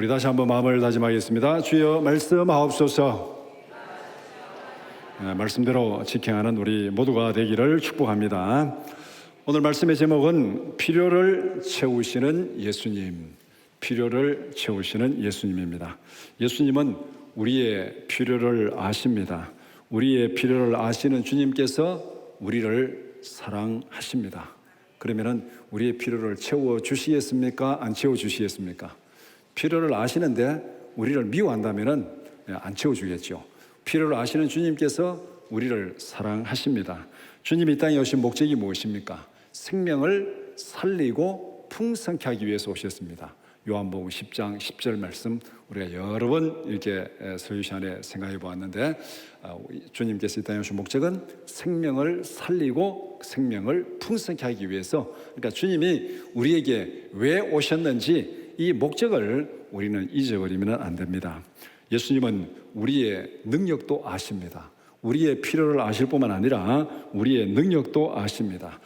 우리 다시 한번 마음을 다짐하겠습니다. 주여 말씀하옵소서. 말씀대로 지켜하는 우리 모두가 되기를 축복합니다. 오늘 말씀의 제목은 필요를 채우시는 예수님, 필요를 채우시는 예수님입니다. 예수님은 우리의 필요를 아십니다. 우리의 필요를 아시는 주님께서 우리를 사랑하십니다. 그러면은 우리의 필요를 채워주시겠습니까? 안 채워주시겠습니까? 필요를 아시는데 우리를 미워한다면은 안 채워주겠죠. 필요를 아시는 주님께서 우리를 사랑하십니다. 주님이 이 땅에 오신 목적이 무엇입니까? 생명을 살리고 풍성케 하기 위해서 오셨습니다. 요한복음 10장 10절 말씀 우리가 여러 번 이렇게 설교 시간에 생각해 보았는데, 주님께서 이 땅에 오신 목적은 생명을 살리고 생명을 풍성케 하기 위해서, 그러니까 주님이 우리에게 왜 오셨는지 이 목적을 우리는 잊어버리면 안 됩니다. 예수님은 우리의 능력도 아십니다. 우리의 필요를 아실 뿐만 아니라 우리의 능력도 아십니다.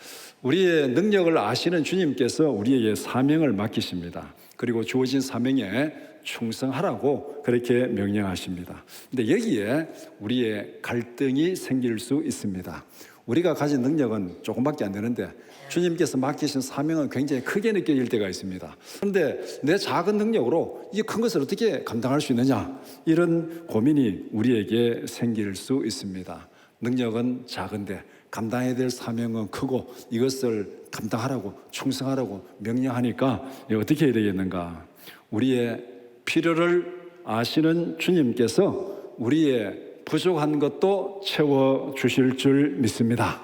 우리의 능력을 아시는 주님께서 우리에게 사명을 맡기십니다. 그리고 주어진 사명에 충성하라고 그렇게 명령하십니다. 근데 여기에 우리의 갈등이 생길 수 있습니다. 우리가 가진 능력은 조금밖에 안 되는데 주님께서 맡기신 사명은 굉장히 크게 느껴질 때가 있습니다. 그런데 내 작은 능력으로 이 큰 것을 어떻게 감당할 수 있느냐, 이런 고민이 우리에게 생길 수 있습니다. 능력은 작은데 감당해야 될 사명은 크고 이것을 감당하라고 충성하라고 명령하니까 어떻게 해야 되겠는가? 우리의 필요를 아시는 주님께서 우리의 부족한 것도 채워주실 줄 믿습니다.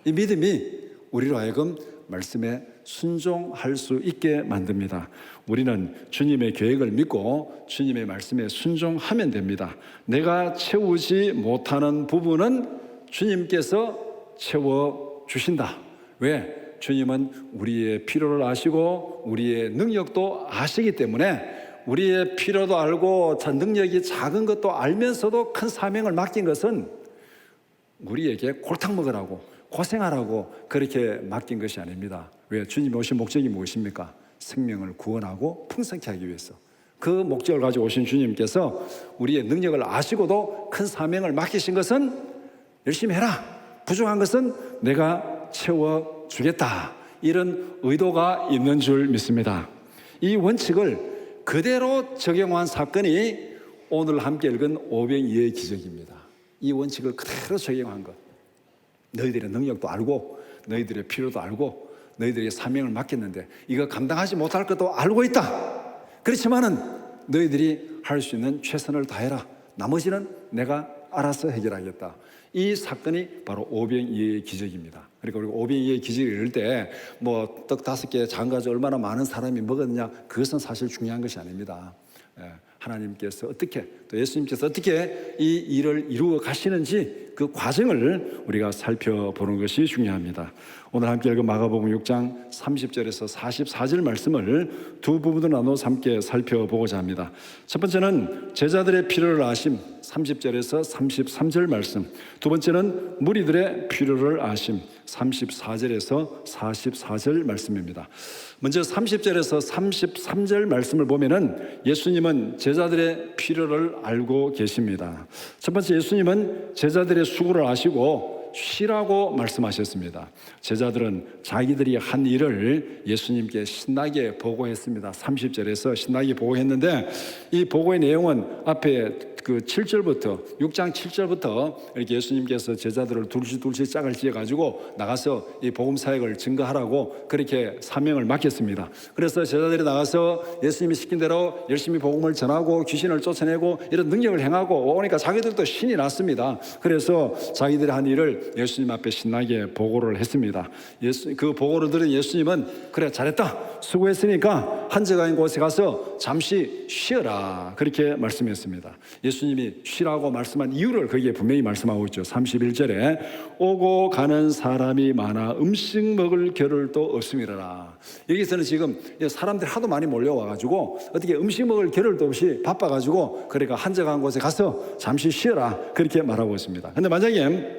이 믿음이 우리로 하여금 말씀에 순종할 수 있게 만듭니다. 우리는 주님의 계획을 믿고 주님의 말씀에 순종하면 됩니다. 내가 채우지 못하는 부분은 주님께서 채워주신다. 왜? 주님은 우리의 필요를 아시고 우리의 능력도 아시기 때문에 우리의 필요도 알고 능력이 작은 것도 알면서도 큰 사명을 맡긴 것은 우리에게 골탕 먹으라고 고생하라고 그렇게 맡긴 것이 아닙니다. 왜? 주님이 오신 목적이 무엇입니까? 생명을 구원하고 풍성케 하기 위해서. 그 목적을 가지고 오신 주님께서 우리의 능력을 아시고도 큰 사명을 맡기신 것은 열심히 해라, 부족한 것은 내가 채워주겠다, 이런 의도가 있는 줄 믿습니다. 이 원칙을 그대로 적용한 사건이 오늘 함께 읽은 오병이어의 기적입니다. 이 원칙을 그대로 적용한 것. 너희들의 능력도 알고 너희들의 필요도 알고 너희들에게 사명을 맡겼는데 이거 감당하지 못할 것도 알고 있다. 그렇지만은 너희들이 할 수 있는 최선을 다해라. 나머지는 내가 알아서 해결하겠다. 이 사건이 바로 오병이어의 기적입니다. 그러니까 우리가 오병이어의 기적을 읽을 때 뭐 떡 5개 장가지 얼마나 많은 사람이 먹었느냐, 그것은 사실 중요한 것이 아닙니다. 하나님께서 어떻게, 또 예수님께서 어떻게 이 일을 이루어 가시는지 그 과정을 우리가 살펴보는 것이 중요합니다. 오늘 함께 읽은 마가복음 6장 30절에서 44절 말씀을 두 부분으로 나눠서 함께 살펴보고자 합니다. 첫 번째는 제자들의 필요를 아심, 30절에서 33절 말씀. 두 번째는 무리들의 필요를 아심, 34절에서 44절 말씀입니다. 먼저 30절에서 33절 말씀을 보면은 예수님은 제자들의 필요를 알고 계십니다. 첫 번째, 예수님은 제자들의 수고를 아시고 쉬라고 말씀하셨습니다. 제자들은 자기들이 한 일을 예수님께 신나게 보고했습니다. 30절에서 신나게 보고했는데 이 보고의 내용은 앞에 그 7절부터 6장 7절부터 이렇게 예수님께서 제자들을 둘씩 짝을 지어가지고 나가서 이 복음 사역을 증거하라고 그렇게 사명을 맡겼습니다. 그래서 제자들이 나가서 예수님이 시킨 대로 열심히 복음을 전하고 귀신을 쫓아내고 이런 능력을 행하고 오니까 자기들도 신이 났습니다. 그래서 자기들이 한 일을 예수님 앞에 신나게 보고를 했습니다. 그 보고를 들은 예수님은 그래, 잘했다, 수고했으니까 한적한 곳에 가서 잠시 쉬어라, 그렇게 말씀했습니다. 예수님이 쉬라고 말씀한 이유를 거기에 분명히 말씀하고 있죠. 31절에 오고 가는 사람이 많아 음식 먹을 겨를도 없음이라라. 여기서는 지금 사람들이 하도 많이 몰려와가지고 어떻게 음식 먹을 겨를도 없이 바빠가지고 그러니까 한적한 곳에 가서 잠시 쉬어라, 그렇게 말하고 있습니다. 근데 만약에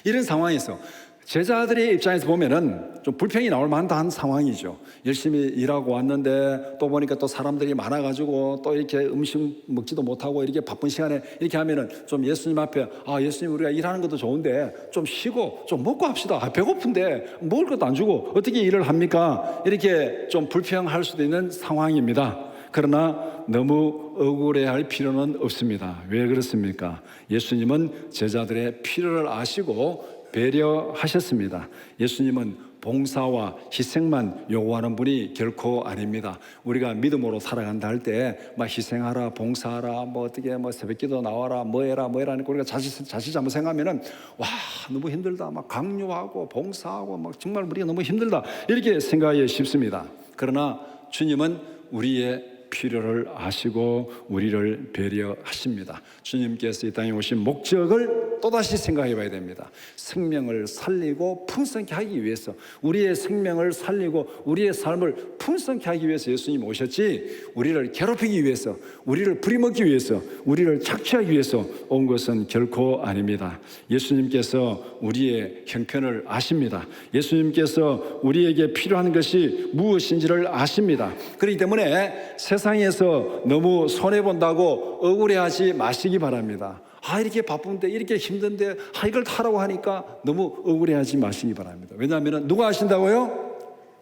이런 상황에서 제자들의 입장에서 보면은 좀 불평이 나올 만한 상황이죠. 열심히 일하고 왔는데 또 보니까 또 사람들이 많아가지고 또 이렇게 음식 먹지도 못하고 이렇게 바쁜 시간에 이렇게 하면은 좀 예수님 앞에 예수님 우리가 일하는 것도 좋은데 좀 쉬고 좀 먹고 합시다. 배고픈데 먹을 것도 안 주고 어떻게 일을 합니까? 이렇게 좀 불평할 수도 있는 상황입니다. 그러나 너무 억울해할 필요는 없습니다. 왜 그렇습니까? 예수님은 제자들의 필요를 아시고 배려하셨습니다. 예수님은 봉사와 희생만 요구하는 분이 결코 아닙니다. 우리가 믿음으로 살아간다 할 때 막 희생하라, 봉사하라, 어떻게 새벽기도 나와라, 뭐해라 하니까 우리가 자칫 잘못 생각하면은 와 너무 힘들다, 막 강요하고 봉사하고 막 정말 우리가 너무 힘들다 이렇게 생각하기 쉽습니다. 그러나 주님은 우리의 필요를 아시고 우리를 배려하십니다. 주님께서 이 땅에 오신 목적을 또다시 생각해 봐야 됩니다. 생명을 살리고 풍성케 하기 위해서, 우리의 생명을 살리고 우리의 삶을 풍성케 하기 위해서 예수님 오셨지, 우리를 괴롭히기 위해서, 우리를 부리먹기 위해서, 우리를 착취하기 위해서 온 것은 결코 아닙니다. 예수님께서 우리의 형편을 아십니다. 예수님께서 우리에게 필요한 것이 무엇인지를 아십니다. 그렇기 때문에 세상에서 너무 손해본다고 억울해하지 마시기 바랍니다. 이렇게 바쁜데, 이렇게 힘든데, 이걸 하라고 하니까 너무 억울해하지 마시기 바랍니다. 왜냐하면 누가 아신다고요?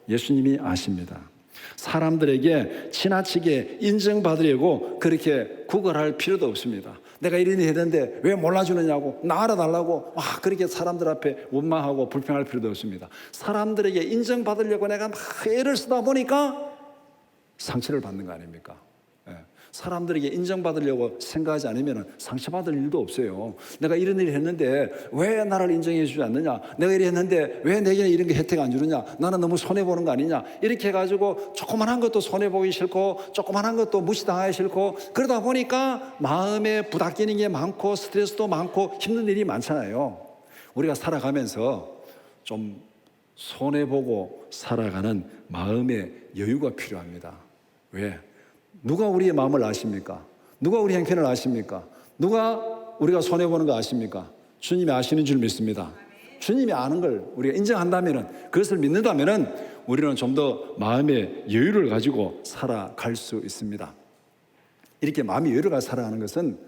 예수님이 아십니다. 사람들에게 지나치게 인정받으려고 그렇게 구걸할 필요도 없습니다. 내가 이런 일 했는데 왜 몰라주느냐고, 나 알아달라고 그렇게 사람들 앞에 원망하고 불평할 필요도 없습니다. 사람들에게 인정받으려고 내가 막 애를 쓰다 보니까 상처를 받는 거 아닙니까? 사람들에게 인정받으려고 생각하지 않으면 상처받을 일도 없어요. 내가 이런 일을 했는데 왜 나를 인정해 주지 않느냐, 내가 이렇게 했는데 왜 내게 이런 게 혜택 안 주느냐, 나는 너무 손해보는 거 아니냐, 이렇게 해가지고 조그만한 것도 손해보기 싫고 조그만한 것도 무시당하기 싫고, 그러다 보니까 마음에 부닥기는 게 많고 스트레스도 많고 힘든 일이 많잖아요. 우리가 살아가면서 좀 손해보고 살아가는 마음의 여유가 필요합니다. 왜? 누가 우리의 마음을 아십니까? 누가 우리 형편을 아십니까? 누가 우리가 손해보는 거 아십니까? 주님이 아시는 줄 믿습니다. 주님이 아는 걸 우리가 인정한다면, 그것을 믿는다면 우리는 좀 더 마음의 여유를 가지고 살아갈 수 있습니다. 이렇게 마음의 여유를 가지고 살아가는 것은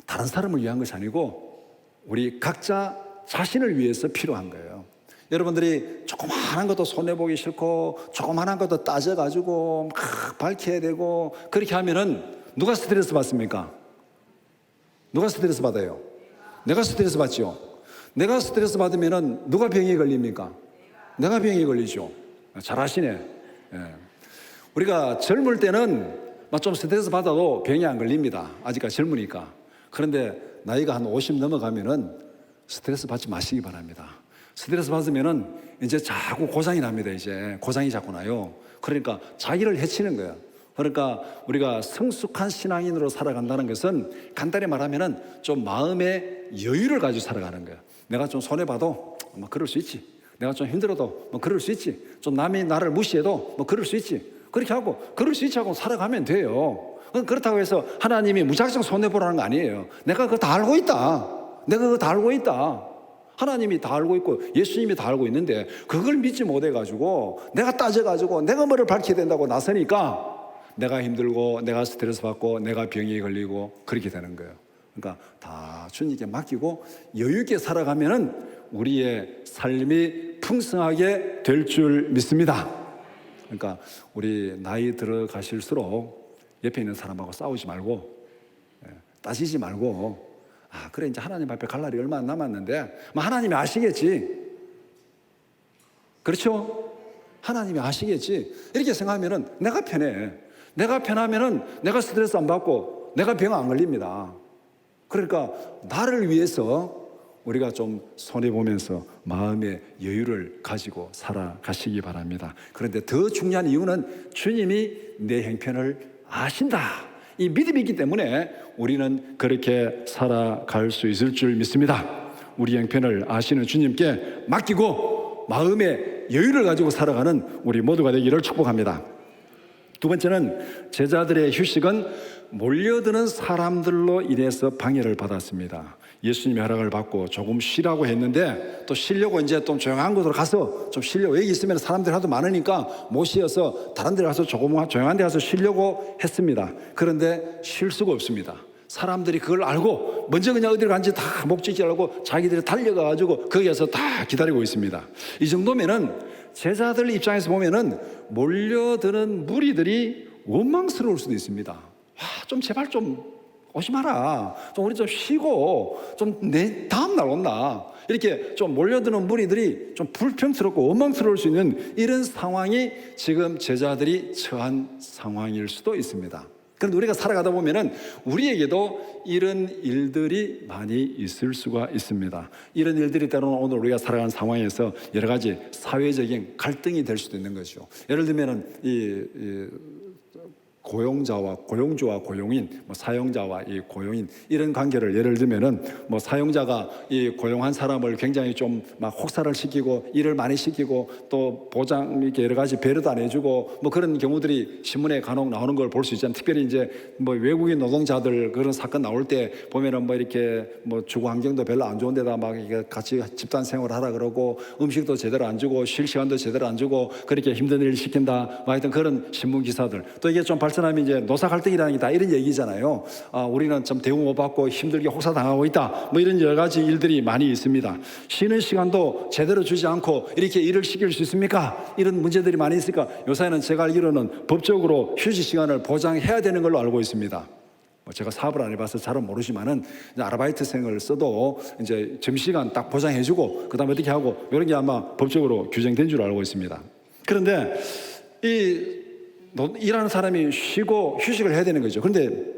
다른 사람을 위한 것이 아니고 우리 각자 자신을 위해서 필요한 거예요. 여러분들이 조그마한 것도 손해보기 싫고 조그마한 것도 따져가지고 막 밝혀야 되고 그렇게 하면은 누가 스트레스 받습니까? 누가 스트레스 받아요? 내가 스트레스 받죠. 내가 스트레스 받으면은 누가 병에 걸립니까? 내가 병에 걸리죠. 잘 아시네. 예. 우리가 젊을 때는 막 좀 스트레스 받아도 병이 안 걸립니다. 아직까지 젊으니까. 그런데 나이가 한 50 넘어가면은 스트레스 받지 마시기 바랍니다. 스트레스 받으면은 이제 자꾸 고장이 납니다. 이제 고장이 자꾸 나요. 그러니까 자기를 해치는 거예요. 그러니까 우리가 성숙한 신앙인으로 살아간다는 것은 간단히 말하면은 좀 마음의 여유를 가지고 살아가는 거예요. 내가 좀 손해봐도 뭐 그럴 수 있지. 내가 좀 힘들어도 뭐 그럴 수 있지. 좀 남이 나를 무시해도 뭐 그럴 수 있지. 그렇게 하고 그럴 수 있지 하고 살아가면 돼요. 그렇다고 해서 하나님이 무작정 손해보라는 거 아니에요. 내가 그거 다 알고 있다. 내가 그거 다 알고 있다. 하나님이 다 알고 있고 예수님이 다 알고 있는데 그걸 믿지 못해가지고 내가 따져가지고 내가 뭐를 밝혀야 된다고 나서니까 내가 힘들고 내가 스트레스 받고 내가 병에 걸리고 그렇게 되는 거예요. 그러니까 다 주님께 맡기고 여유 있게 살아가면은 우리의 삶이 풍성하게 될 줄 믿습니다. 그러니까 우리 나이 들어가실수록 옆에 있는 사람하고 싸우지 말고 따지지 말고 그래 이제 하나님 앞에 갈 날이 얼마 안 남았는데 하나님이 아시겠지. 그렇죠? 하나님이 아시겠지. 이렇게 생각하면은 내가 편해. 내가 편하면은 내가 스트레스 안 받고 내가 병 안 걸립니다. 그러니까 나를 위해서 우리가 좀 손해보면서 마음의 여유를 가지고 살아가시기 바랍니다. 그런데 더 중요한 이유는 주님이 내 형편을 아신다. 이 믿음이 있기 때문에 우리는 그렇게 살아갈 수 있을 줄 믿습니다. 우리 형편을 아시는 주님께 맡기고 마음의 여유를 가지고 살아가는 우리 모두가 되기를 축복합니다. 두 번째는 제자들의 휴식은 몰려드는 사람들로 인해서 방해를 받았습니다. 예수님의 허락을 받고 조금 쉬라고 했는데 또 쉬려고 이제 좀 조용한 곳으로 가서 좀 쉬려고, 여기 있으면 사람들이 하도 많으니까 못 쉬어서 다른 데 가서 조금 조용한 데 가서 쉬려고 했습니다. 그런데 쉴 수가 없습니다. 사람들이 그걸 알고 먼저 그냥 어디로 간지 다 목적지라고 자기들이 달려가가지고 거기에서 다 기다리고 있습니다. 이 정도면은 제자들 입장에서 보면은 몰려드는 무리들이 원망스러울 수도 있습니다. 좀 제발 좀 오지 마라. 좀 우리 좀 쉬고 좀 내 다음 날 온나. 이렇게 좀 몰려드는 무리들이 좀 불평스럽고 원망스러울 수 있는 이런 상황이 지금 제자들이 처한 상황일 수도 있습니다. 그런데 우리가 살아가다 보면은 우리에게도 이런 일들이 많이 있을 수가 있습니다. 이런 일들이 때로는 오늘 우리가 살아가는 상황에서 여러 가지 사회적인 갈등이 될 수도 있는 거죠. 예를 들면은 고용자와 고용주와 고용인, 사용자와 이 고용인, 이런 관계를 예를 들면은 사용자가 이 고용한 사람을 굉장히 좀 막 혹사를 시키고 일을 많이 시키고 또 보장 이렇게 여러 가지 배려도 안 해주고 그런 경우들이 신문에 간혹 나오는 걸 볼 수 있잖아요. 특별히 이제 외국인 노동자들 그런 사건 나올 때 보면은 이렇게 주거 환경도 별로 안 좋은 데다 막 이게 같이 집단 생활하라 그러고 음식도 제대로 안 주고 쉴 시간도 제대로 안 주고 그렇게 힘든 일을 시킨다. 하여튼 그런 신문 기사들. 또 이게 좀 발전하면 이제 노사 갈등이라는 게 다 이런 얘기잖아요. 우리는 좀 대우 못 받고 힘들게 혹사 당하고 있다. 이런 여러 가지 일들이 많이 있습니다. 쉬는 시간도 제대로 주지 않고 이렇게 일을 시킬 수 있습니까? 이런 문제들이 많이 있으니까 요새는 제가 알기로는 법적으로 휴식 시간을 보장해야 되는 걸로 알고 있습니다. 제가 사업을 안 해봐서 잘은 모르지만은 아르바이트생을 써도 이제 점심시간 딱 보장해주고 그다음에 어떻게 하고 이런 게 아마 법적으로 규정된 줄 알고 있습니다. 그런데 일하는 사람이 쉬고 휴식을 해야 되는 거죠. 그런데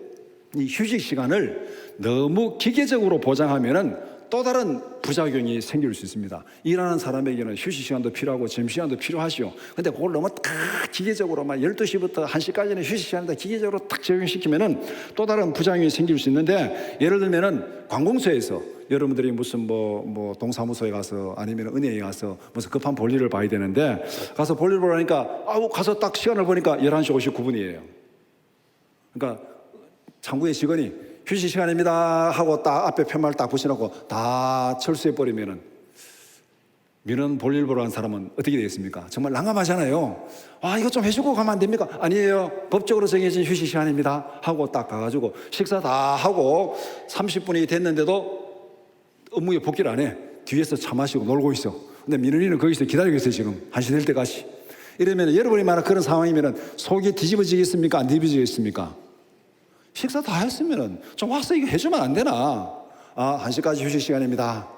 이 휴식 시간을 너무 기계적으로 보장하면은 또 다른 부작용이 생길 수 있습니다. 일하는 사람에게는 휴식 시간도 필요하고 점심시간도 필요하시오. 근데 그걸 너무 딱 기계적으로 12시부터 1시까지는 휴식 시간에다 기계적으로 딱 적용시키면은 또 다른 부작용이 생길 수 있는데, 예를 들면은 관공서에서 여러분들이 무슨 동사무소에 가서 아니면 은행에 가서 무슨 급한 볼일을 봐야 되는데 가서 볼일을 보라니까 가서 딱 시간을 보니까 11시 59분이에요. 그러니까 창구의 직원이 휴식 시간입니다 하고 딱 앞에 편말 딱 붙여놓고 다 철수해 버리면은 민원 볼일 보러 간 사람은 어떻게 되겠습니까? 정말 난감하잖아요. 이거 좀 해주고 가면 안 됩니까? 아니에요, 법적으로 정해진 휴식 시간입니다 하고 딱 가가지고 식사 다 하고 30분이 됐는데도 업무에 복귀를 안 해. 뒤에서 차 마시고 놀고 있어. 근데 민원인은 거기서 기다리고 있어요. 지금 1시 될 때까지. 이러면 여러분이 말한 그런 상황이면 속이 뒤집어지겠습니까? 안 뒤집어지겠습니까? 식사 다 했으면 좀 와서 이거 해주면 안 되나? 1시까지 휴식 시간입니다.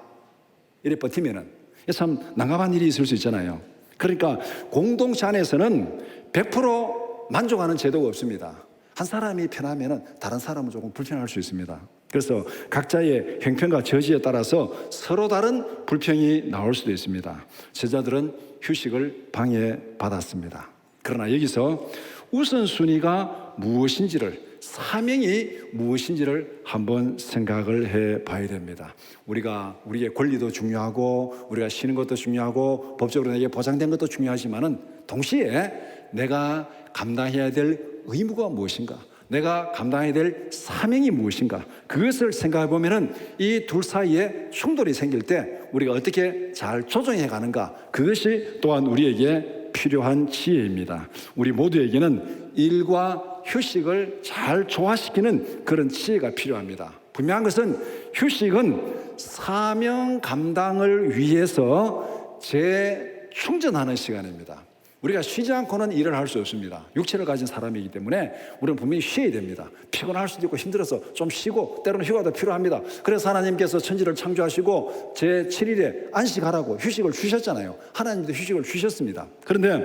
이래 버티면은 참 난감한 일이 있을 수 있잖아요. 그러니까 공동체 안에서는 100% 만족하는 제도가 없습니다. 한 사람이 편하면은 다른 사람은 조금 불편할 수 있습니다. 그래서 각자의 형편과 저지에 따라서 서로 다른 불평이 나올 수도 있습니다. 제자들은 휴식을 방해받았습니다. 그러나 여기서 우선순위가 무엇인지를, 사명이 무엇인지를 한번 생각을 해 봐야 됩니다. 우리의 권리도 중요하고 우리가 쉬는 것도 중요하고 법적으로 내게 보장된 것도 중요하지만은 동시에 내가 감당해야 될 의무가 무엇인가, 내가 감당해야 될 사명이 무엇인가, 그것을 생각해 보면은 이 둘 사이에 충돌이 생길 때 우리가 어떻게 잘 조정해 가는가, 그것이 또한 우리에게 필요한 지혜입니다. 우리 모두에게는 일과 휴식을 잘 조화시키는 그런 지혜가 필요합니다. 분명한 것은 휴식은 사명 감당을 위해서 재충전하는 시간입니다. 우리가 쉬지 않고는 일을 할 수 없습니다. 육체를 가진 사람이기 때문에 우리는 분명히 쉬어야 됩니다. 피곤할 수도 있고 힘들어서 좀 쉬고 때로는 휴가도 필요합니다. 그래서 하나님께서 천지를 창조하시고 제7일에 안식하라고 휴식을 주셨잖아요. 하나님도 휴식을 주셨습니다. 그런데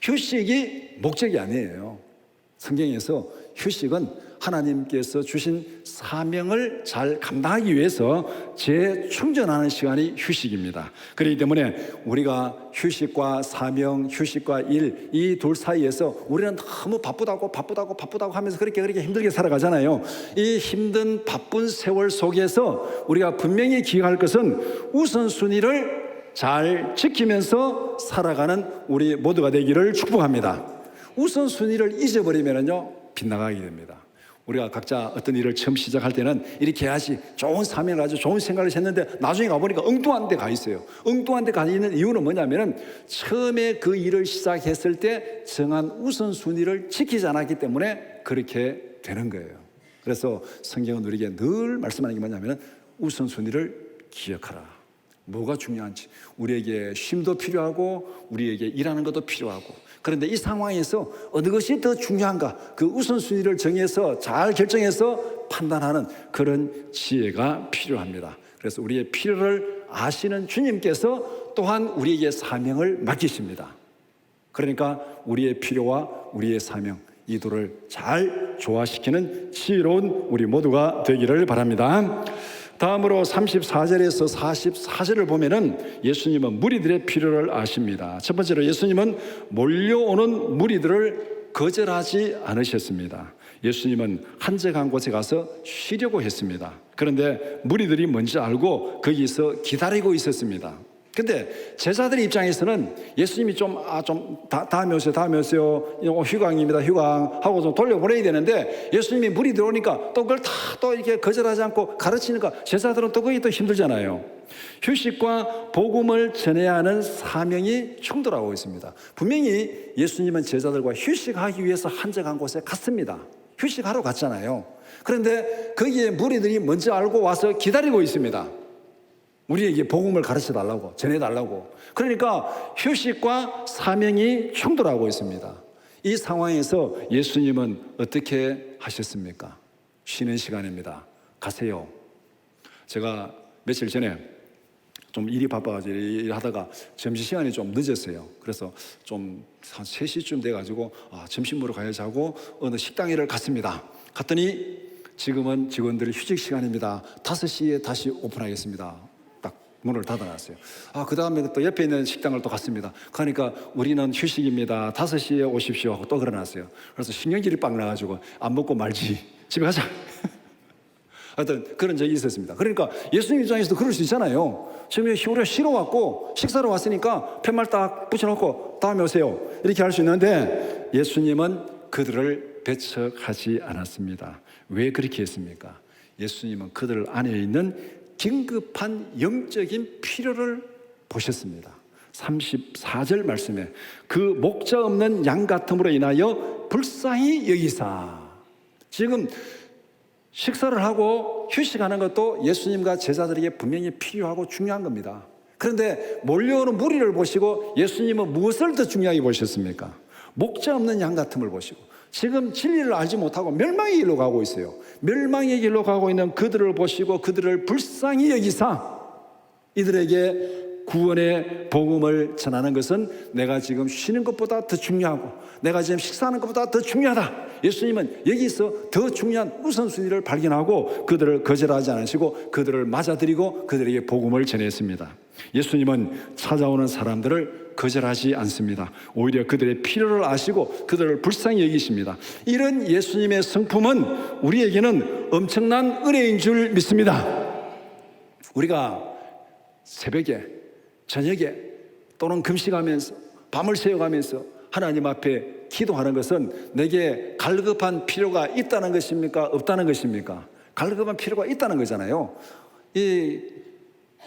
휴식이 목적이 아니에요. 성경에서 휴식은 하나님께서 주신 사명을 잘 감당하기 위해서 재충전하는 시간이 휴식입니다. 그렇기 때문에 우리가 휴식과 사명, 휴식과 일, 이 둘 사이에서 우리는 너무 바쁘다고 하면서 그렇게 힘들게 살아가잖아요. 이 힘든 바쁜 세월 속에서 우리가 분명히 기억할 것은 우선순위를 잘 지키면서 살아가는 우리 모두가 되기를 축복합니다. 우선순위를 잊어버리면요 빗나가게 됩니다. 우리가 각자 어떤 일을 처음 시작할 때는 이렇게 해야지, 좋은 사명을 가지고 좋은 생각을 했는데 나중에 가보니까 엉뚱한 데 가 있어요. 엉뚱한 데 가 있는 이유는 뭐냐면은 처음에 그 일을 시작했을 때 정한 우선순위를 지키지 않았기 때문에 그렇게 되는 거예요. 그래서 성경은 우리에게 늘 말씀하는 게 뭐냐면은 우선순위를 기억하라. 뭐가 중요한지. 우리에게 쉼도 필요하고 우리에게 일하는 것도 필요하고, 그런데 이 상황에서 어느 것이 더 중요한가, 그 우선순위를 정해서 잘 결정해서 판단하는 그런 지혜가 필요합니다. 그래서 우리의 필요를 아시는 주님께서 또한 우리에게 사명을 맡기십니다. 그러니까 우리의 필요와 우리의 사명, 이 둘을 잘 조화시키는 지혜로운 우리 모두가 되기를 바랍니다. 다음으로 34절에서 44절을 보면은 예수님은 무리들의 필요를 아십니다. 첫 번째로 예수님은 몰려오는 무리들을 거절하지 않으셨습니다. 예수님은 한적한 곳에 가서 쉬려고 했습니다. 그런데 무리들이 뭔지 알고 거기서 기다리고 있었습니다. 근데 제자들 입장에서는 예수님이 다음에 오세요. 휴강입니다. 휴강 하고 좀 돌려보내야 되는데 예수님이 물이 들어오니까 또 그걸 또 이렇게 거절하지 않고 가르치니까 제자들은 또 그게 또 힘들잖아요. 휴식과 복음을 전해야 하는 사명이 충돌하고 있습니다. 분명히 예수님은 제자들과 휴식하기 위해서 한적한 곳에 갔습니다. 휴식하러 갔잖아요. 그런데 거기에 무리들이 먼저 알고 와서 기다리고 있습니다. 우리에게 복음을 가르쳐달라고, 전해달라고. 그러니까 휴식과 사명이 충돌하고 있습니다. 이 상황에서 예수님은 어떻게 하셨습니까? 쉬는 시간입니다. 가세요. 제가 며칠 전에 좀 일이 바빠가지고 일하다가 점심시간이 좀 늦었어요. 그래서 좀 한 3시쯤 돼가지고 점심 먹으러 가야지 하고 어느 식당에를 갔습니다. 갔더니 지금은 직원들 휴식 시간입니다. 5시에 다시 오픈하겠습니다. 문을 닫아놨어요. 그 다음에 또 옆에 있는 식당을 또 갔습니다. 그러니까 우리는 휴식입니다. 5시에 오십시오 하고 또 그러놨어요. 그래서 신경질이 빡 나가지고 안 먹고 말지, 집에 가자. 하여튼 그런 적이 있었습니다. 그러니까 예수님 입장에서도 그럴 수 있잖아요. 지금 우리가 쉬러 왔고 식사로 왔으니까 팻말 딱 붙여놓고 다음에 오세요, 이렇게 할 수 있는데 예수님은 그들을 배척하지 않았습니다. 왜 그렇게 했습니까? 예수님은 그들 안에 있는 긴급한 영적인 필요를 보셨습니다. 34절 말씀에 그 목자 없는 양 같음으로 인하여 불쌍히 여기사. 지금 식사를 하고 휴식하는 것도 예수님과 제자들에게 분명히 필요하고 중요한 겁니다. 그런데 몰려오는 무리를 보시고 예수님은 무엇을 더 중요하게 보셨습니까? 목자 없는 양 같음을 보시고, 지금 진리를 알지 못하고 멸망의 길로 가고 있어요. 멸망의 길로 가고 있는 그들을 보시고 그들을 불쌍히 여기사 이들에게 구원의 복음을 전하는 것은 내가 지금 쉬는 것보다 더 중요하고 내가 지금 식사하는 것보다 더 중요하다. 예수님은 여기서 더 중요한 우선순위를 발견하고 그들을 거절하지 않으시고 그들을 맞아들이고 그들에게 복음을 전했습니다. 예수님은 찾아오는 사람들을 거절하지 않습니다. 오히려 그들의 필요를 아시고 그들을 불쌍히 여기십니다. 이런 예수님의 성품은 우리에게는 엄청난 은혜인 줄 믿습니다. 우리가 새벽에, 저녁에 또는 금식하면서 밤을 새워가면서 하나님 앞에 기도하는 것은 내게 갈급한 필요가 있다는 것입니까? 없다는 것입니까? 갈급한 필요가 있다는 거잖아요.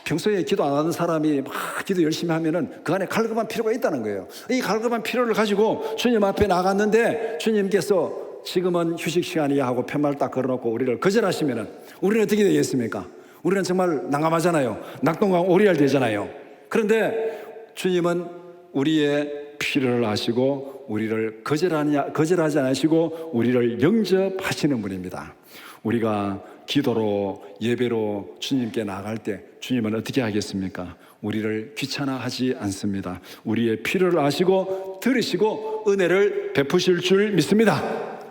평소에 기도 안 하는 사람이 막 기도 열심히 하면은 그 안에 갈급한 필요가 있다는 거예요. 이 갈급한 필요를 가지고 주님 앞에 나갔는데 주님께서 지금은 휴식 시간이야 하고 팻말 딱 걸어놓고 우리를 거절하시면은 우리는 어떻게 되겠습니까? 우리는 정말 난감하잖아요. 낙동강 오리알 되잖아요. 그런데 주님은 우리의 필요를 아시고 우리를 거절하지 않으시고 우리를 영접하시는 분입니다. 우리가 기도로 예배로 주님께 나아갈 때 주님은 어떻게 하겠습니까? 우리를 귀찮아하지 않습니다. 우리의 필요를 아시고 들으시고 은혜를 베푸실 줄 믿습니다.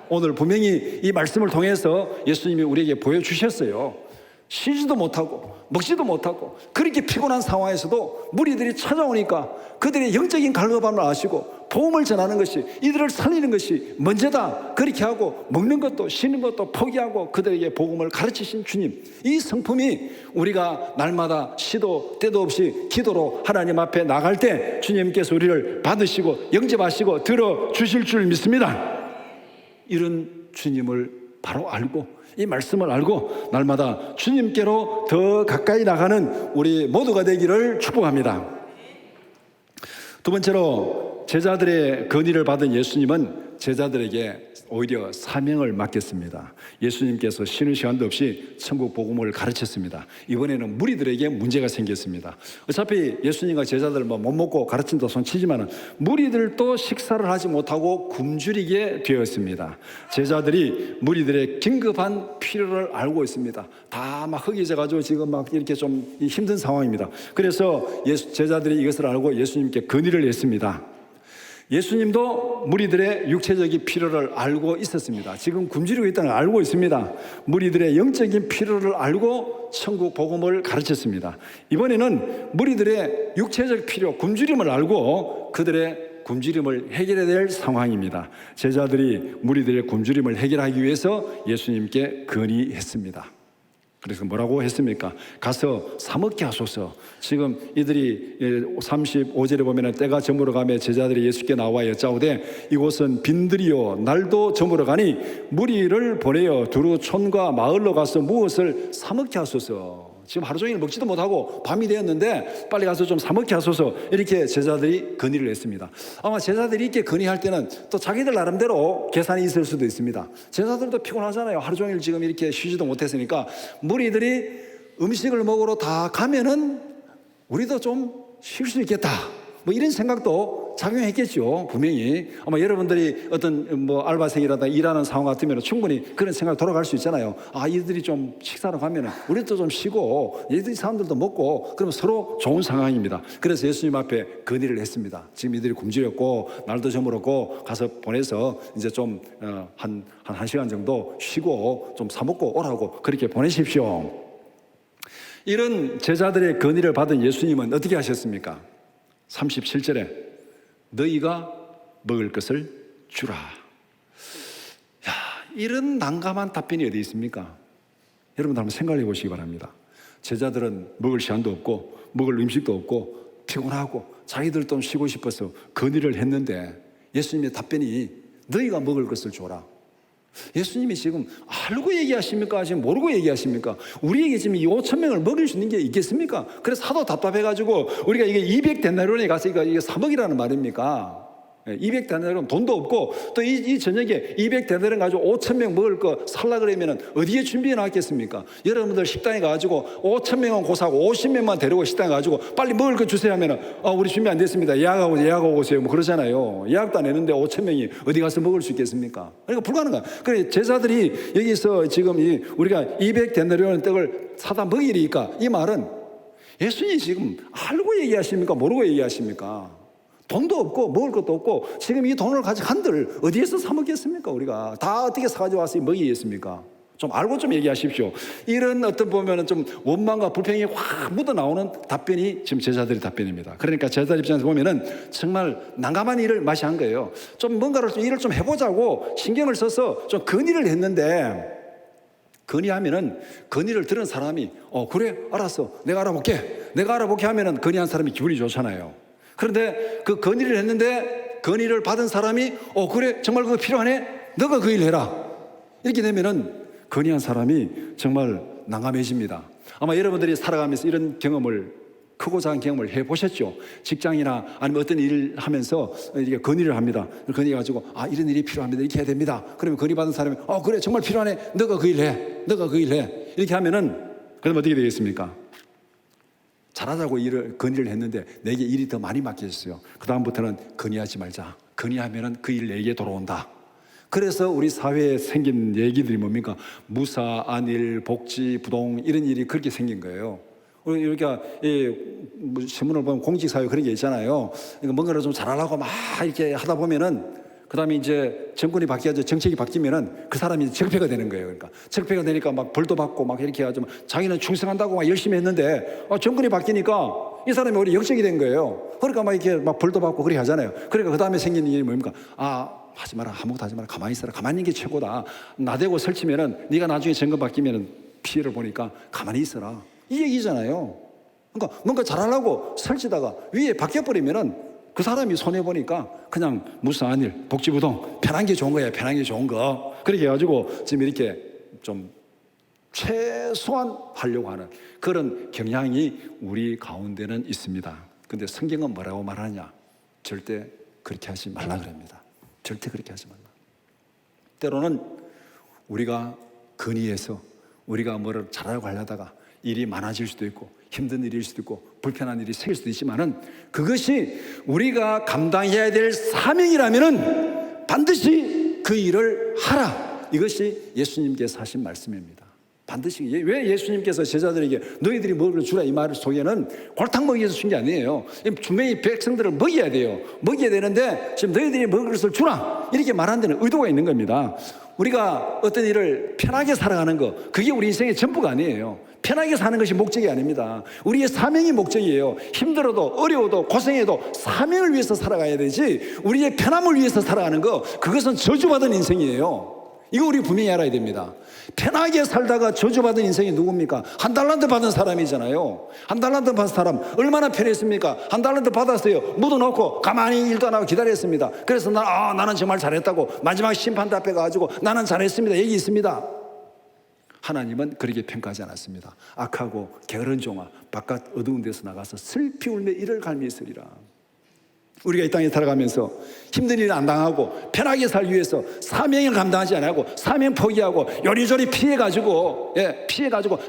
오늘 분명히 이 말씀을 통해서 예수님이 우리에게 보여주셨어요. 쉬지도 못하고 먹지도 못하고 그렇게 피곤한 상황에서도 무리들이 찾아오니까 그들의 영적인 갈급함을 아시고 복음을 전하는 것이, 이들을 살리는 것이 먼저다. 그렇게 하고 먹는 것도 쉬는 것도 포기하고 그들에게 복음을 가르치신 주님, 이 성품이 우리가 날마다 시도 때도 없이 기도로 하나님 앞에 나갈 때 주님께서 우리를 받으시고 영접하시고 들어주실 줄 믿습니다. 이런 주님을 바로 알고 이 말씀을 알고 날마다 주님께로 더 가까이 나가는 우리 모두가 되기를 축복합니다. 두 번째로 제자들의 건의를 받은 예수님은 제자들에게 오히려 사명을 맡겼습니다. 예수님께서 쉬는 시간도 없이 천국 복음을 가르쳤습니다. 이번에는 무리들에게 문제가 생겼습니다. 어차피 예수님과 제자들 못 먹고 가르친다 손 치지만 무리들도 식사를 하지 못하고 굶주리게 되었습니다. 제자들이 무리들의 긴급한 필요를 알고 있습니다. 다 막 허기져가지고 지금 막 이렇게 좀 힘든 상황입니다. 그래서 제자들이 이것을 알고 예수님께 건의를 했습니다. 예수님도 무리들의 육체적인 필요를 알고 있었습니다. 지금 굶주리고 있다는 걸 알고 있습니다. 무리들의 영적인 필요를 알고 천국 복음을 가르쳤습니다. 이번에는 무리들의 육체적 필요, 굶주림을 알고 그들의 굶주림을 해결해야 될 상황입니다. 제자들이 무리들의 굶주림을 해결하기 위해서 예수님께 건의했습니다. 그래서 뭐라고 했습니까? 가서 사 먹게 하소서. 지금 이들이 35절에 보면 때가 저물어가며 제자들이 예수께 나와 여짜오되 이곳은 빈들이요 날도 저물어가니 무리를 보내어 두루 촌과 마을로 가서 무엇을 사 먹게 하소서. 지금 하루 종일 먹지도 못하고 밤이 되었는데 빨리 가서 좀 사 먹게 하소서. 이렇게 제자들이 건의를 했습니다. 아마 제자들이 이렇게 건의할 때는 또 자기들 나름대로 계산이 있을 수도 있습니다. 제자들도 피곤하잖아요. 하루 종일 지금 이렇게 쉬지도 못했으니까 무리들이 음식을 먹으러 다 가면은 우리도 좀 쉴 수 있겠다. 뭐 이런 생각도 작용했겠죠. 분명히. 아마 여러분들이 어떤 뭐 알바생이라든가 일하는 상황 같으면 충분히 그런 생각 돌아갈 수 있잖아요. 아, 이들이 좀 식사로 가면은 우리도 좀 쉬고 이들이 사람들도 먹고 그러면 서로 좋은 상황입니다. 그래서 예수님 앞에 건의를 했습니다. 지금 이들이 굶주렸고 날도 저물었고 가서 보내서 이제 좀 한 시간 정도 쉬고 좀 사 먹고 오라고 그렇게 보내십시오. 이런 제자들의 건의를 받은 예수님은 어떻게 하셨습니까? 37절에 너희가 먹을 것을 주라. 야, 이런 난감한 답변이 어디 있습니까? 여러분들 한번 생각해 보시기 바랍니다. 제자들은 먹을 시간도 없고 먹을 음식도 없고 피곤하고 자기들 좀 쉬고 싶어서 건의를 했는데 예수님의 답변이 너희가 먹을 것을 줘라. 예수님이 지금 알고 얘기하십니까? 지금 모르고 얘기하십니까? 우리에게 지금 이 5,000명을 먹일 수 있는 게 있겠습니까? 그래서 하도 답답해가지고 우리가 이게 200데나리온에 가서 이게 사 먹이라는 말입니까? 200데나리온 돈도 없고 또 이 저녁에 200데나리온 가지고 5,000명 먹을 거 살라 그러면 어디에 준비해 놨겠습니까? 여러분들 식당에 가지고 5,000명은 고사하고 50명만 데리고 식당에 가지고 빨리 먹을 거 주세요 하면 우리 준비 안 됐습니다. 예약하고 오세요. 뭐 그러잖아요. 예약도 안 했는데 5,000명이 어디 가서 먹을 수 있겠습니까? 그러니까 불가능한. 그래 제자들이 여기서 지금 우리가 200데나리온 떡을 사다 먹이니까 이 말은 예수님이 지금 알고 얘기하십니까? 모르고 얘기하십니까? 돈도 없고 먹을 것도 없고 지금 이 돈을 가지고 한들 어디에서 사 먹겠습니까? 우리가 다 어떻게 사가지고 와서 먹이겠습니까? 좀 알고 좀 얘기하십시오. 이런 어떤 보면은 좀 원망과 불평이 확 묻어 나오는 답변이 지금 제자들의 답변입니다. 그러니까 제자들 입장에서 보면은 정말 난감한 일을 마시 한 거예요. 좀 뭔가를 좀 일을 좀 해보자고 신경을 써서 좀 건의를 했는데 건의하면은 건의를 들은 사람이 그래 알았어 내가 알아볼게 하면은 건의한 사람이 기분이 좋잖아요. 그런데 그 건의를 했는데 건의를 받은 사람이 그래 정말 그거 필요하네 너가 그 일 해라 이렇게 되면은 건의한 사람이 정말 난감해집니다. 아마 여러분들이 살아가면서 이런 경험을 크고 작은 경험을 해보셨죠. 직장이나 아니면 어떤 일을 하면서 이렇게 건의를 합니다. 건의해가지고 이런 일이 필요합니다 이렇게 해야 됩니다. 그러면 건의받은 사람이 그래 정말 필요하네 너가 그 일 해 이렇게 하면은 그럼 어떻게 되겠습니까? 잘하자고 건의를 했는데 내게 일이 더 많이 맡겨졌어요. 그 다음부터는 건의하지 말자. 건의하면은 그 일 내게 돌아온다. 그래서 우리 사회에 생긴 얘기들이 뭡니까? 무사, 안일, 복지, 부동 이런 일이 그렇게 생긴 거예요. 우리가 신문을 보면 공직사회 그런 게 있잖아요. 그러니까 뭔가를 좀 잘하려고 막 이렇게 하다 보면은 그 다음에 이제 정권이 바뀌어서 정책이 바뀌면은 그 사람이 적폐가 되는 거예요. 그러니까 적폐가 되니까 막 벌도 받고 막 이렇게 해가지고 자기는 충성한다고 막 열심히 했는데 정권이 바뀌니까 이 사람이 오히려 역적이 된 거예요. 그러니까 막 이렇게 막 벌도 받고 그렇게 하잖아요. 그러니까 그 다음에 생기는 일이 뭡니까? 하지 마라. 아무것도 하지 마라. 가만히 있어라. 가만히 있는 게 최고다. 나대고 설치면은 네가 나중에 정권 바뀌면은 피해를 보니까 가만히 있어라. 이 얘기잖아요. 그러니까 뭔가 잘하려고 설치다가 위에 바뀌어버리면은 그 사람이 손해보니까 그냥 무사한 일, 복지부동, 편한 게 좋은 거야, 편한 게 좋은 거. 그렇게 해가지고 지금 이렇게 좀 최소한 하려고 하는 그런 경향이 우리 가운데는 있습니다. 근데 성경은 뭐라고 말하냐? 절대 그렇게 하지 말라 그럽니다. 절대 그렇게 하지 말라. 때로는 우리가 건의해서 우리가 뭐를 잘하려고 하려다가 일이 많아질 수도 있고 힘든 일일 수도 있고 불편한 일이 생길 수도 있지만은 그것이 우리가 감당해야 될 사명이라면은 반드시 그 일을 하라. 이것이 예수님께서 하신 말씀입니다. 반드시. 왜 예수님께서 제자들에게 너희들이 먹을 주라 이 말 속에는 골탕 먹이 위해서 준 게 아니에요. 분명히 백성들을 먹여야 돼요. 먹여야 되는데 지금 너희들이 먹을 것을 주라 이렇게 말하는 데는 의도가 있는 겁니다. 우리가 어떤 일을 편하게 살아가는 거, 그게 우리 인생의 전부가 아니에요. 편하게 사는 것이 목적이 아닙니다. 우리의 사명이 목적이에요. 힘들어도 어려워도 고생해도 사명을 위해서 살아가야 되지 우리의 편함을 위해서 살아가는 거, 그것은 저주받은 인생이에요. 이거 우리 분명히 알아야 됩니다. 편하게 살다가 저주받은 인생이 누굽니까? 한 달란트 받은 사람이잖아요. 한 달란트 받은 사람 얼마나 편했습니까? 한 달란트 받았어요. 묻어놓고 가만히 일도 안 하고 기다렸습니다. 그래서 나는 정말 잘했다고 마지막 심판대 앞에 가가지고 나는 잘했습니다 얘기 있습니다. 하나님은 그렇게 평가하지 않았습니다. 악하고 게으른 종아 바깥 어두운 데서 나가서 슬피 울며 이를 갈미 있으리라. 우리가 이 땅에 살아가면서 힘든 일을 안 당하고 편하게 살기 위해서 사명을 감당하지 않고 사명 포기하고 요리조리 피해가지고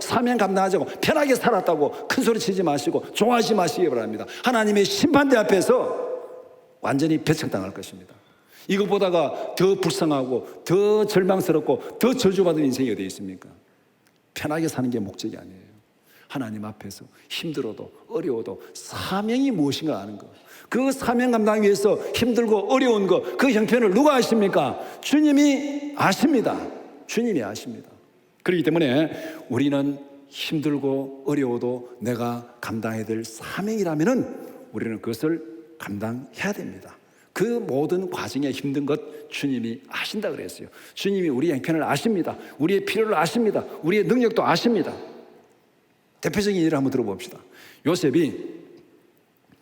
사명 감당하지 않고 편하게 살았다고 큰 소리 치지 마시고 좋아하지 마시기 바랍니다. 하나님의 심판대 앞에서 완전히 배척당할 것입니다. 이것보다가 더 불쌍하고 더 절망스럽고 더 저주받은 인생이 어디 있습니까? 편하게 사는 게 목적이 아니에요. 하나님 앞에서 힘들어도 어려워도 사명이 무엇인가 아는 거, 그 사명 감당 위해서 힘들고 어려운 거, 그 형편을 누가 아십니까? 주님이 아십니다. 주님이 아십니다. 그렇기 때문에 우리는 힘들고 어려워도 내가 감당해야 될 사명이라면은 우리는 그것을 감당해야 됩니다. 그 모든 과정에 힘든 것 주님이 아신다 그랬어요. 주님이 우리의 형편을 아십니다. 우리의 필요를 아십니다. 우리의 능력도 아십니다. 대표적인 예를 한번 들어봅시다. 요셉이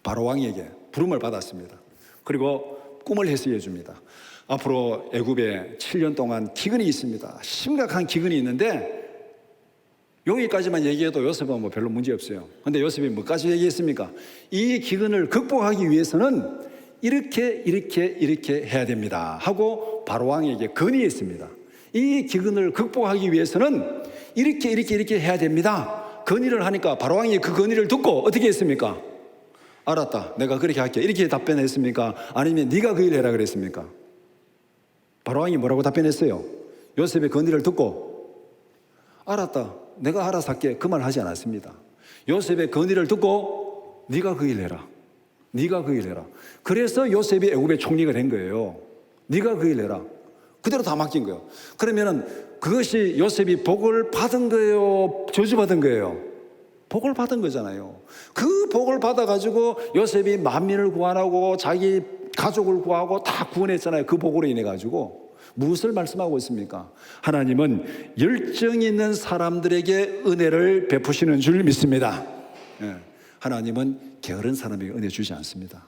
바로 왕에게 부름을 받았습니다. 그리고 꿈을 해석해 줍니다. 앞으로 애굽에 7년 동안 기근이 있습니다. 심각한 기근이 있는데 여기까지만 얘기해도 요셉은 뭐 별로 문제 없어요. 근데 요셉이 뭐까지 얘기했습니까? 이 기근을 극복하기 위해서는 이렇게 해야 됩니다 하고 바로 왕에게 건의했습니다. 이 기근을 극복하기 위해서는 이렇게 해야 됩니다. 건의를 하니까 바로 왕이 그 건의를 듣고 어떻게 했습니까? 알았다, 내가 그렇게 할게 이렇게 답변했습니까? 아니면 네가 그 일 해라 그랬습니까? 바로 왕이 뭐라고 답변했어요? 요셉의 건의를 듣고 알았다, 내가 알아서 할게 그 말 하지 않았습니다. 요셉의 건의를 듣고 네가 그 일 해라, 네가 그 일 해라. 그래서 요셉이 애굽의 총리가 된 거예요. 네가 그 일 해라. 그대로 다 맡긴 거예요. 그러면은 그것이 요셉이 복을 받은 거예요, 저주받은 거예요? 복을 받은 거잖아요. 그 복을 받아가지고 요셉이 만민을 구원하고 자기 가족을 구하고 다 구원했잖아요. 그 복으로 인해가지고. 무엇을 말씀하고 있습니까? 하나님은 열정 있는 사람들에게 은혜를 베푸시는 줄 믿습니다. 하나님은 게으른 사람에게 은혜 주지 않습니다.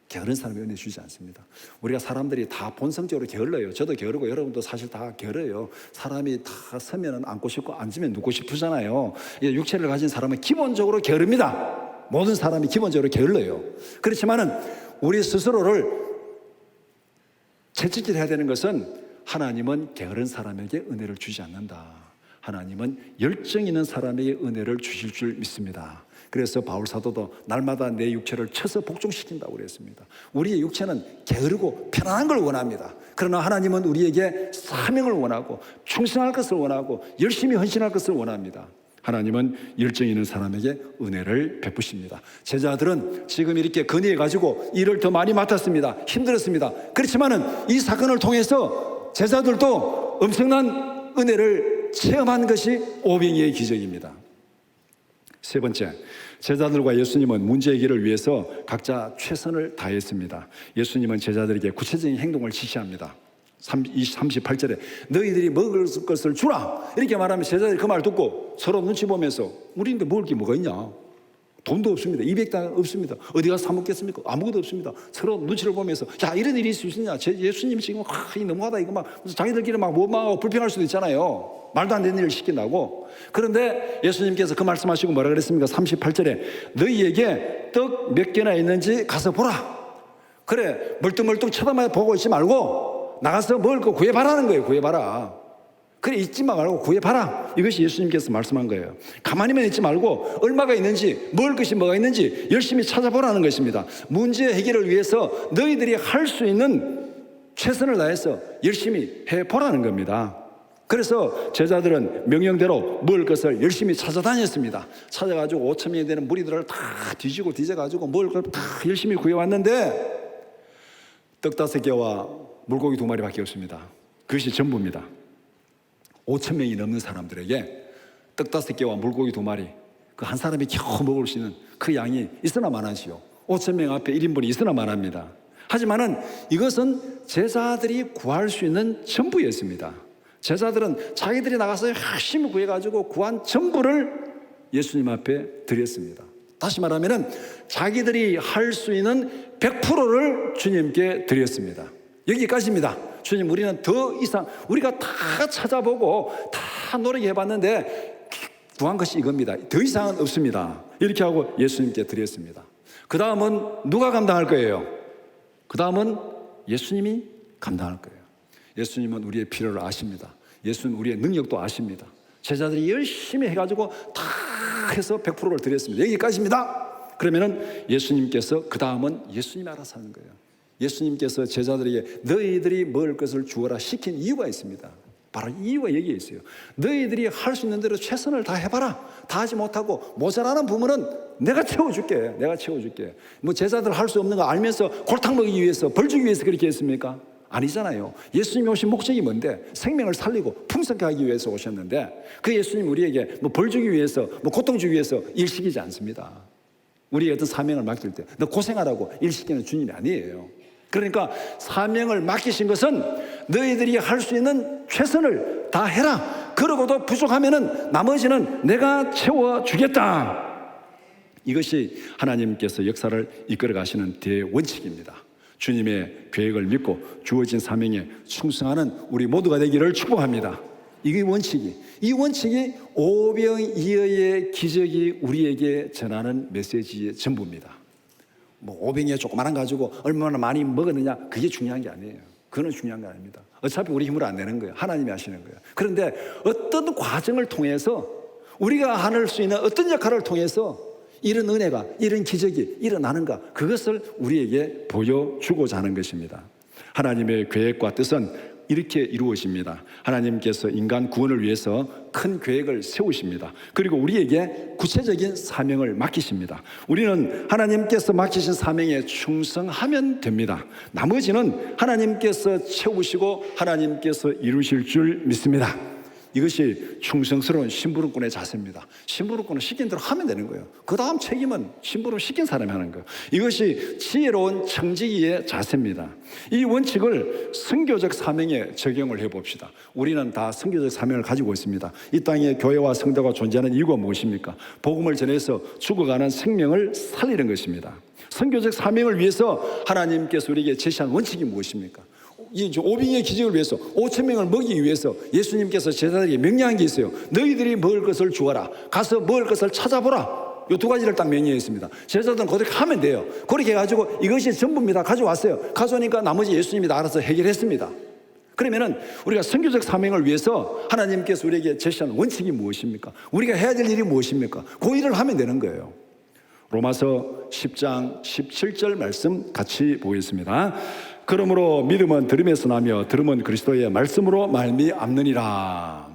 게으른 사람에게 은혜 주지 않습니다. 우리가 사람들이 다 본성적으로 게을러요. 저도 게으르고 여러분도 사실 다 게을러요. 사람이 다 서면은 앉고 싶고 앉으면 눕고 싶으잖아요. 육체를 가진 사람은 기본적으로 게으릅니다. 모든 사람이 기본적으로 게을러요. 그렇지만은 우리 스스로를 채찍질해야 되는 것은 하나님은 게으른 사람에게 은혜를 주지 않는다. 하나님은 열정 있는 사람에게 은혜를 주실 줄 믿습니다. 그래서 바울 사도도 날마다 내 육체를 쳐서 복종시킨다고 그랬습니다. 우리의 육체는 게으르고 편안한 걸 원합니다. 그러나 하나님은 우리에게 사명을 원하고 충성할 것을 원하고 열심히 헌신할 것을 원합니다. 하나님은 열정 있는 사람에게 은혜를 베푸십니다. 제자들은 지금 이렇게 건의해가지고 일을 더 많이 맡았습니다. 힘들었습니다. 그렇지만은 이 사건을 통해서 제자들도 엄청난 은혜를 체험한 것이 오병이의 기적입니다. 세 번째, 제자들과 예수님은 문제 해결을 위해서 각자 최선을 다했습니다. 예수님은 제자들에게 구체적인 행동을 지시합니다. 38절에 너희들이 먹을 것을 주라 이렇게 말하면 제자들이 그 말 듣고 서로 눈치 보면서 우리인데 먹을 게 뭐가 있냐, 돈도 없습니다. 200당 없습니다. 어디 가서 사 먹겠습니까? 아무것도 없습니다. 서로 눈치를 보면서 야, 이런 일이 있을 수 있냐? 예수님 지금 이 너무하다. 이거 막 자기들끼리 막 원망하고 불평할 수도 있잖아요. 말도 안 되는 일을 시킨다고. 그런데 예수님께서 그 말씀하시고 뭐라 그랬습니까? 38절에 너희에게 떡 몇 개나 있는지 가서 보라. 그래, 멀뚱멀뚱 쳐다만 보고 있지 말고 나가서 먹을 거 구해봐라는 거예요. 구해봐라. 그래, 잊지 말고 구해봐라. 이것이 예수님께서 말씀한 거예요. 가만히만 있지 말고 얼마가 있는지, 먹을 것이 뭐가 있는지 열심히 찾아보라는 것입니다. 문제 해결을 위해서 너희들이 할 수 있는 최선을 다해서 열심히 해보라는 겁니다. 그래서 제자들은 명령대로 먹을 것을 열심히 찾아다녔습니다. 찾아가지고 5,000명이 되는 무리들을 다 뒤져가지고 먹을 걸 다 열심히 구해왔는데 떡 5개와 물고기 2마리밖에 없습니다. 그것이 전부입니다. 5,000명이 넘는 사람들에게 떡 5개와 물고기 2마리, 그 한 사람이 겨우 먹을 수 있는 그 양이 있으나 마나지요. 5,000명 앞에 1인분이 있으나 마나입니다. 하지만은 이것은 제자들이 구할 수 있는 전부였습니다. 제자들은 자기들이 나가서 열심히 구해가지고 구한 전부를 예수님 앞에 드렸습니다. 다시 말하면은 자기들이 할 수 있는 100%를 주님께 드렸습니다. 여기까지입니다. 주님, 우리는 더 이상 우리가 다 찾아보고 다 노력해봤는데 구한 것이 이겁니다. 더 이상은 없습니다. 이렇게 하고 예수님께 드렸습니다. 그 다음은 누가 감당할 거예요? 그 다음은 예수님이 감당할 거예요. 예수님은 우리의 필요를 아십니다. 예수님은 우리의 능력도 아십니다. 제자들이 열심히 해가지고 다 해서 100%를 드렸습니다. 여기까지입니다. 그러면은 예수님께서 그 다음은 예수님이 알아서 하는 거예요. 예수님께서 제자들에게 너희들이 먹을 것을 주어라 시킨 이유가 있습니다. 바로 이유가 여기에 있어요. 너희들이 할 수 있는 대로 최선을 다 해봐라. 다 하지 못하고 모자라는 부분은 내가 채워줄게. 내가 채워줄게. 뭐 제자들 할 수 없는 거 알면서 골탕 먹이기 위해서, 벌 주기 위해서 그렇게 했습니까? 아니잖아요. 예수님이 오신 목적이 뭔데? 생명을 살리고 풍성하게 하기 위해서 오셨는데 그 예수님 우리에게 뭐 벌 주기 위해서, 뭐 고통 주기 위해서 일시키지 않습니다. 우리의 어떤 사명을 맡길 때 너 고생하라고 일시키는 주님이 아니에요. 그러니까 사명을 맡기신 것은 너희들이 할 수 있는 최선을 다 해라. 그러고도 부족하면은 나머지는 내가 채워주겠다. 이것이 하나님께서 역사를 이끌어 가시는 대원칙입니다. 주님의 계획을 믿고 주어진 사명에 충성하는 우리 모두가 되기를 축복합니다. 이게 원칙이, 이 원칙이 오병이어의 기적이 우리에게 전하는 메시지의 전부입니다. 뭐 오병이어 조그마한 가지고 얼마나 많이 먹었느냐, 그게 중요한 게 아니에요. 그건 중요한 게 아닙니다. 어차피 우리 힘으로 안 되는 거예요. 하나님이 하시는 거예요. 그런데 어떤 과정을 통해서 우리가 할 수 있는 어떤 역할을 통해서 이런 은혜가, 이런 기적이 일어나는가, 그것을 우리에게 보여주고자 하는 것입니다. 하나님의 계획과 뜻은 이렇게 이루어집니다. 하나님께서 인간 구원을 위해서 큰 계획을 세우십니다. 그리고 우리에게 구체적인 사명을 맡기십니다. 우리는 하나님께서 맡기신 사명에 충성하면 됩니다. 나머지는 하나님께서 채우시고 하나님께서 이루실 줄 믿습니다. 이것이 충성스러운 심부름꾼의 자세입니다. 심부름꾼은 시킨 대로 하면 되는 거예요. 그 다음 책임은 심부름 시킨 사람이 하는 거예요. 이것이 지혜로운 청지기의 자세입니다. 이 원칙을 선교적 사명에 적용을 해봅시다. 우리는 다 선교적 사명을 가지고 있습니다. 이 땅에 교회와 성도가 존재하는 이유가 무엇입니까? 복음을 전해서 죽어가는 생명을 살리는 것입니다. 선교적 사명을 위해서 하나님께서 우리에게 제시한 원칙이 무엇입니까? 이 오병이의 기적을 위해서 5,000명을 먹이기 위해서 예수님께서 제자들에게 명령한 게 있어요. 너희들이 먹을 것을 주어라. 가서 먹을 것을 찾아보라. 이 두 가지를 딱 명령했습니다. 제자들은 그렇게 하면 돼요. 그렇게 해가지고 이것이 전부입니다. 가져왔어요. 가져오니까 나머지 예수님이 다 알아서 해결했습니다. 그러면은 우리가 선교적 사명을 위해서 하나님께서 우리에게 제시한 원칙이 무엇입니까? 우리가 해야 될 일이 무엇입니까? 그 일을 하면 되는 거예요. 로마서 10장 17절 말씀 같이 보겠습니다. 그러므로 믿음은 들음에서 나며 들음은 그리스도의 말씀으로 말미암느니라.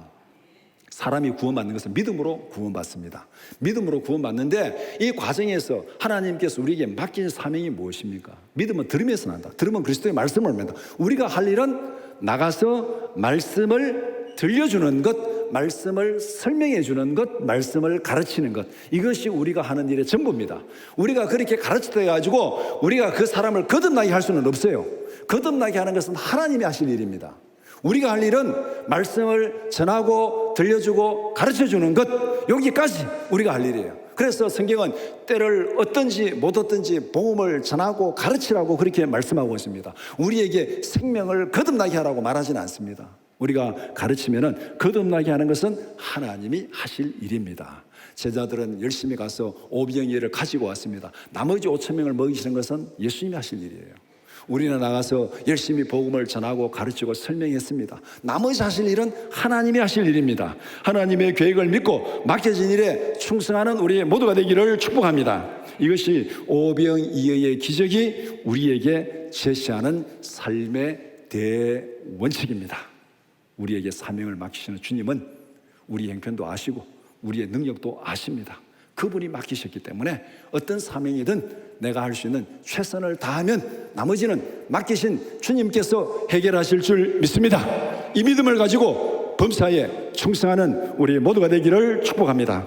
사람이 구원받는 것은 믿음으로 구원받습니다. 믿음으로 구원받는데 이 과정에서 하나님께서 우리에게 맡긴 사명이 무엇입니까? 믿음은 들음에서 난다. 들음은 그리스도의 말씀을 믿는다. 우리가 할 일은 나가서 말씀을 들려주는 것, 말씀을 설명해 주는 것, 말씀을 가르치는 것, 이것이 우리가 하는 일의 전부입니다. 우리가 그렇게 가르치다 가지고 우리가 그 사람을 거듭나게 할 수는 없어요. 거듭나게 하는 것은 하나님이 하실 일입니다. 우리가 할 일은 말씀을 전하고 들려주고 가르쳐주는 것, 여기까지 우리가 할 일이에요. 그래서 성경은 때를 얻든지 못 얻든지 복음을 전하고 가르치라고 그렇게 말씀하고 있습니다. 우리에게 생명을 거듭나게 하라고 말하지는 않습니다. 우리가 가르치면은 거듭나게 하는 것은 하나님이 하실 일입니다. 제자들은 열심히 가서 오병이어를 가지고 왔습니다. 나머지 5천 명을 먹이시는 것은 예수님이 하실 일이에요. 우리는 나가서 열심히 복음을 전하고 가르치고 설명했습니다. 나머지 하실 일은 하나님이 하실 일입니다. 하나님의 계획을 믿고 맡겨진 일에 충성하는 우리 모두가 되기를 축복합니다. 이것이 오병이어의 기적이 우리에게 제시하는 삶의 대원칙입니다. 우리에게 사명을 맡기시는 주님은 우리 형편도 아시고 우리의 능력도 아십니다. 그분이 맡기셨기 때문에 어떤 사명이든 내가 할 수 있는 최선을 다하면 나머지는 맡기신 주님께서 해결하실 줄 믿습니다. 이 믿음을 가지고 범사에 충성하는 우리 모두가 되기를 축복합니다.